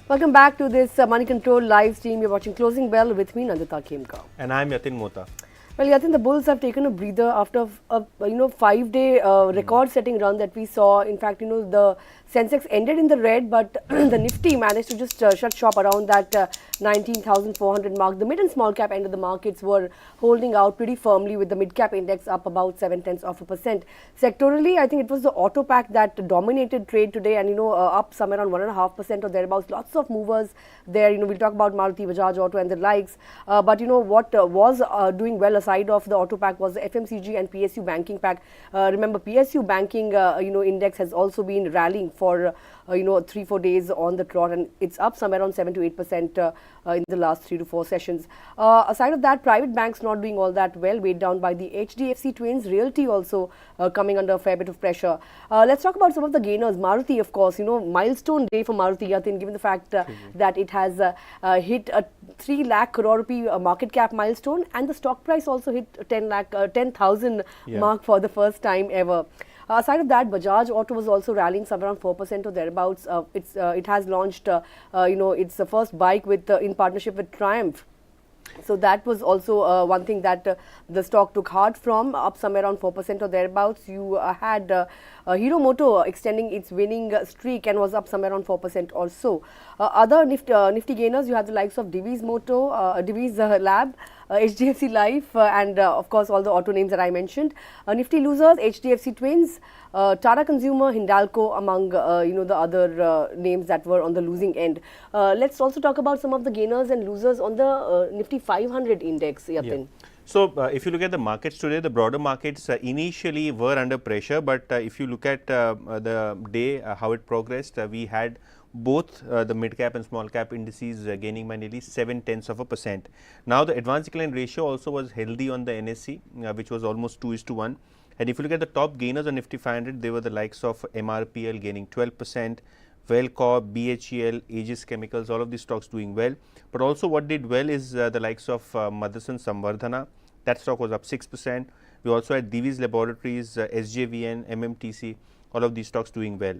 Welcome back to this Money Control live stream. You're watching Closing Bell with me, Nandita Khemka. And I'm Yatin Mota. Well, I think the Bulls have taken a breather after a 5-day record-setting run that we saw. In fact, the Sensex ended in the red, but the Nifty managed to just shut shop around that 19,400 mark. The mid and small cap end of the markets were holding out pretty firmly, with the mid cap index up about 0.7%. Sectorally, I think it was the auto pack that dominated trade today, and up somewhere around 1.5% or thereabouts. Lots of movers there. We'll talk about Maruti, Bajaj Auto, and the likes. But what was doing well aside of the auto pack was the FMCG and PSU banking pack. Remember, PSU banking index has also been rallying for 3-4 days on the trot, and it's up somewhere around 7 to 8% in the last 3 to 4 sessions. Aside of that, private banks not doing all that well, weighed down by the HDFC Twins. Realty also coming under a fair bit of pressure. Let's talk about some of the gainers. Maruti, of course, milestone day for Maruti, Yatin, given the fact that it has hit a 3 lakh crore rupee market cap milestone, and the stock price also hit 10,000 mark for the first time ever. Aside of that, Bajaj Auto was also rallying somewhere around 4% or thereabouts. It has launched, its the first bike with in partnership with Triumph. So that was also one thing that the stock took heart from, up somewhere around 4% or thereabouts. You had Hero Moto extending its winning streak and was up somewhere around 4% or so. Other nifty gainers, you have the likes of Divi's Moto, Divi's Lab, HDFC Life, and of course all the auto names that I mentioned. Nifty losers, HDFC Twins, Tata Consumer, Hindalco, among the other names that were on the losing end. Let's also talk about some of the gainers and losers on the Nifty 500 index, Yatin. Yeah. So, if you look at the markets today, the broader markets initially were under pressure, but if you look at the day, how it progressed, we had both the mid cap and small cap indices gaining by nearly 0.7%. Now, the advanced decline ratio also was healthy on the NSE, which was almost 2:1. And if you look at the top gainers on Nifty 500, they were the likes of MRPL gaining 12%, Wellcorp, BHEL, Aegis Chemicals, all of these stocks doing well. But also what did well is the likes of Motherson Samvardhana. That stock was up 6%. We also had Divi's Laboratories, SJVN, MMTC, all of these stocks doing well.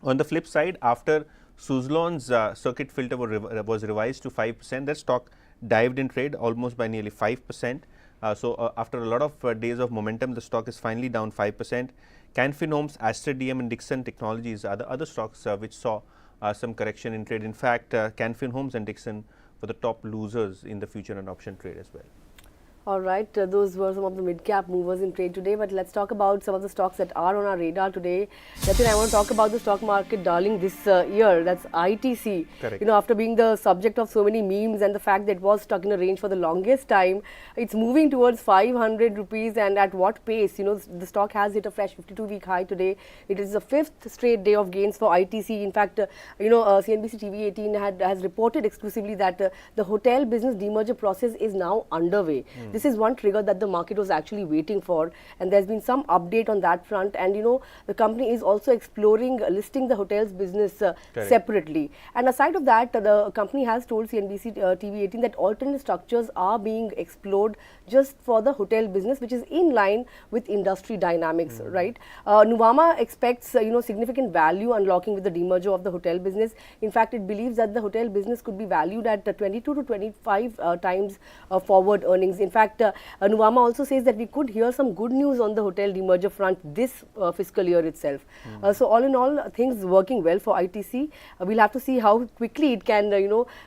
On the flip side, after Suzlon's circuit filter was revised to 5%, that stock dived in trade almost by nearly 5%. So after a lot of days of momentum, the stock is finally down 5%. Canfin Homes, Aster DM, and Dixon Technologies are the other stocks which saw some correction in trade. In fact, Canfin Homes and Dixon were the top losers in the future and option trade as well. All right, those were some of the mid-cap movers in trade today, but let's talk about some of the stocks that are on our radar today. Yatin, I want to talk about the stock market darling this year, that's ITC. Correct. After being the subject of so many memes and the fact that it was stuck in a range for the longest time, it's moving towards 500 rupees, and at what pace? The stock has hit a fresh 52-week high today. It is the 5th straight day of gains for ITC. In fact, CNBC TV 18 has reported exclusively that the hotel business demerger process is now underway. This is one trigger that the market was actually waiting for, and there's been some update on that front. And the company is also exploring listing the hotels business separately. And aside of that, the company has told CNBC TV 18 that alternate structures are being explored just for the hotel business, which is in line with industry dynamics, right? Nuvama expects significant value unlocking with the demerger of the hotel business. In fact, it believes that the hotel business could be valued at 22 to 25 times forward earnings. In fact, Nuvama also says that we could hear some good news on the hotel demerger front this fiscal year itself. So all in all, things working well for ITC. We'll have to see how quickly it can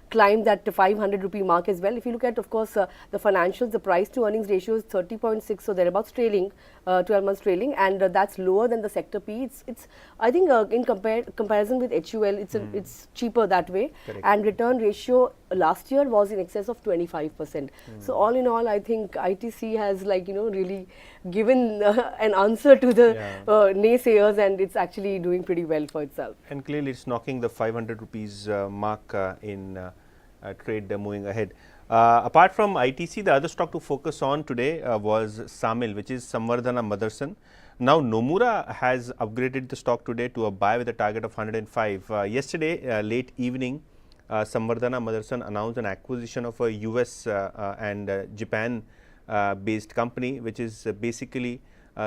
climb that 500 rupee mark as well. If you look at, of course, the financials, the price to earnings ratio is 30.6, so thereabouts trailing, 12 months trailing, and that's lower than the sector P. It's I think in comparison with HUL, it's cheaper that way. Correct. And return ratio last year was in excess of 25%. So all in all, I think ITC has really given an answer to the naysayers, and it's actually doing pretty well for itself. And clearly, it's knocking the 500 rupees mark in trade moving ahead. Apart from ITC, the other stock to focus on today was SAMIL, which is Samvardhana Motherson. Now, Nomura has upgraded the stock today to a buy with a target of 105. Yesterday, late evening, Samvardhana Motherson announced an acquisition of a US and Japan based company, which is basically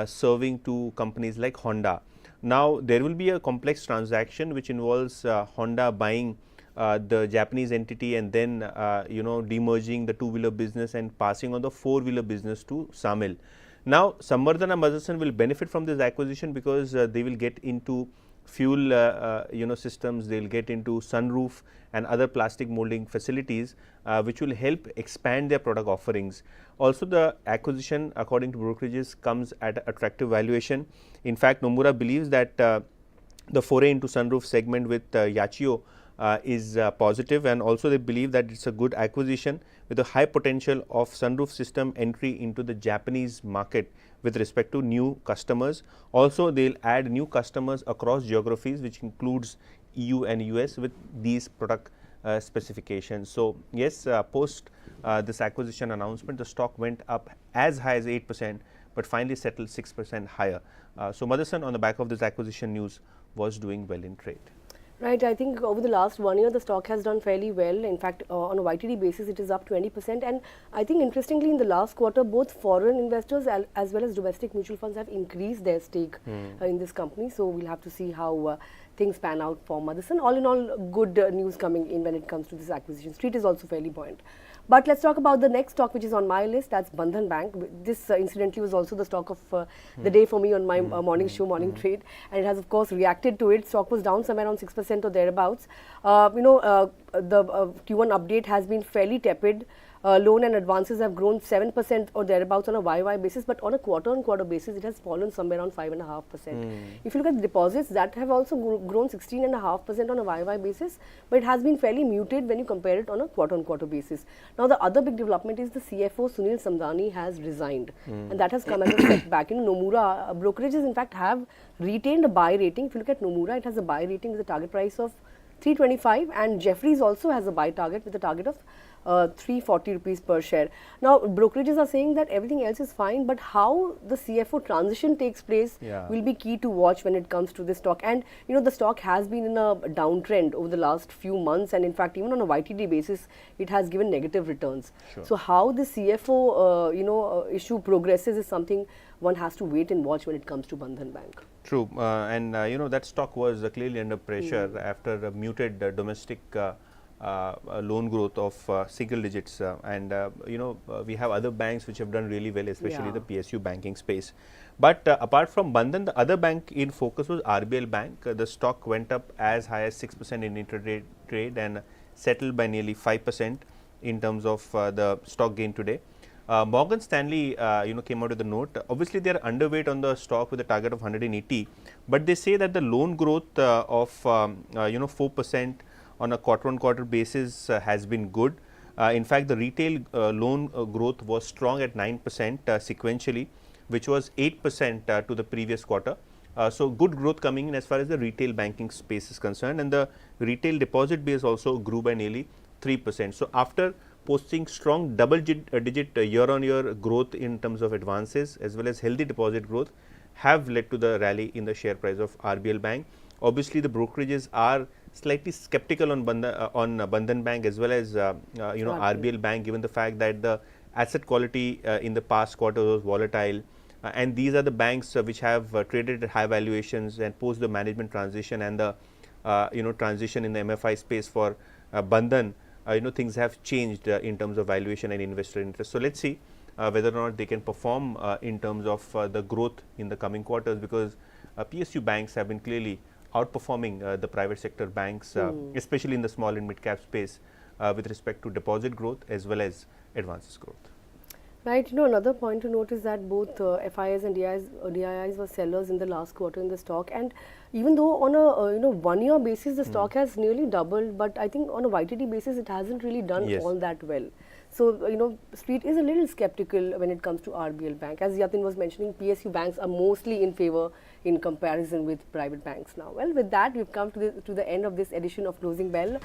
serving to companies like Honda. Now, there will be a complex transaction which involves Honda buying the Japanese entity and then demerging the two-wheeler business and passing on the four-wheeler business to SAMIL. Now, Samvardhana Motherson will benefit from this acquisition because they will get into fuel systems, they will get into sunroof and other plastic molding facilities, which will help expand their product offerings. Also, the acquisition, according to brokerages, comes at an attractive valuation. In fact, Nomura believes that the foray into sunroof segment with Yachiyo is positive, and also they believe that it's a good acquisition with a high potential of sunroof system entry into the Japanese market with respect to new customers. Also, they'll add new customers across geographies, which includes EU and US with these product specifications. So, yes, post this acquisition announcement, the stock went up as high as 8%, but finally settled 6% higher. So, Motherson on the back of this acquisition news was doing well in trade. Right, I think over the last 1 year, the stock has done fairly well. In fact, on a YTD basis, it is up 20%. And I think interestingly, in the last quarter, both foreign investors as well as domestic mutual funds have increased their stake in this company. So we'll have to see how things pan out for Motherson. All in all, good news coming in when it comes to this acquisition. Street is also fairly buoyant. But let's talk about the next stock which is on my list. That's Bandhan Bank. This incidentally was also the stock of the day for me on my morning show, Morning Trade, and it has of course reacted to it. Stock was down somewhere around 6% or thereabouts. The Q1 update has been fairly tepid. Loan and advances have grown 7% or thereabouts on a YY basis, but on a quarter-on-quarter basis, it has fallen somewhere around 5.5%. If you look at the deposits, that have also grown 16.5% on a YY basis, but it has been fairly muted when you compare it on a quarter-on-quarter basis. Now, the other big development is the CFO Sunil Samdani has resigned, and that has come as a setback. Nomura brokerages, in fact, have retained a buy rating. If you look at Nomura, it has a buy rating with a target price of 325, and Jefferies also has a buy target with a target of 340 rupees per share. Now, brokerages are saying that everything else is fine, but how the CFO transition takes place will be key to watch when it comes to this stock. And the stock has been in a downtrend over the last few months, and in fact, even on a YTD basis, it has given negative returns. Sure. So, how the CFO issue progresses is something one has to wait and watch when it comes to Bandhan Bank. True, and that stock was clearly under pressure after a muted domestic loan growth of single digits, we have other banks which have done really well, especially the PSU banking space. But apart from Bandhan, the other bank in focus was RBL Bank. The stock went up as high as 6% in intraday trade and settled by nearly 5% in terms of the stock gain today. Morgan Stanley, came out with a note. Obviously, they are underweight on the stock with a target of 180, but they say that the loan growth of 4% on a quarter-on-quarter basis has been good. In fact, the retail loan growth was strong at 9% sequentially, which was 8% to the previous quarter. So, good growth coming in as far as the retail banking space is concerned, and the retail deposit base also grew by nearly 3%. So, after posting strong double-digit year-on-year growth in terms of advances as well as healthy deposit growth have led to the rally in the share price of RBL Bank. Obviously, the brokerages are slightly skeptical on Bandhan Bank as well as RBL Bank, given the fact that the asset quality in the past quarter was volatile, and these are the banks which have traded at high valuations, and post the management transition and the transition in the MFI space for Bandhan, things have changed in terms of valuation and investor interest. So, let's see whether or not they can perform in terms of the growth in the coming quarters, because PSU banks have been clearly outperforming the private sector banks, especially in the small and mid cap space with respect to deposit growth as well as advances growth. Right, another point to note is that both FIIs and DIIs were sellers in the last quarter in the stock, and even though on a 1 year basis the stock has nearly doubled, but I think on a YTD basis it hasn't really done all that well. So, Street is a little skeptical when it comes to RBL Bank. As Yatin was mentioning, PSU banks are mostly in favor in comparison with private banks now. Well, with that, we've come to the end of this edition of Closing Bell.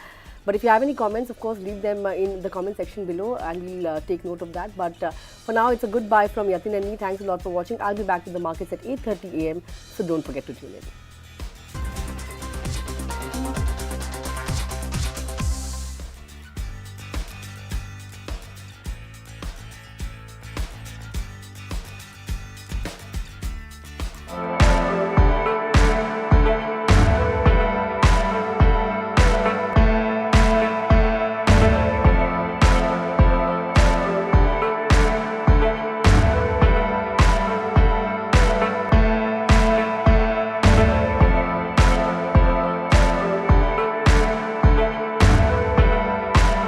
But if you have any comments, of course, leave them in the comment section below and we'll take note of that. But for now, it's a goodbye from Yatin and me. Thanks a lot for watching. I'll be back to the markets at 8:30 a.m. So don't forget to tune in.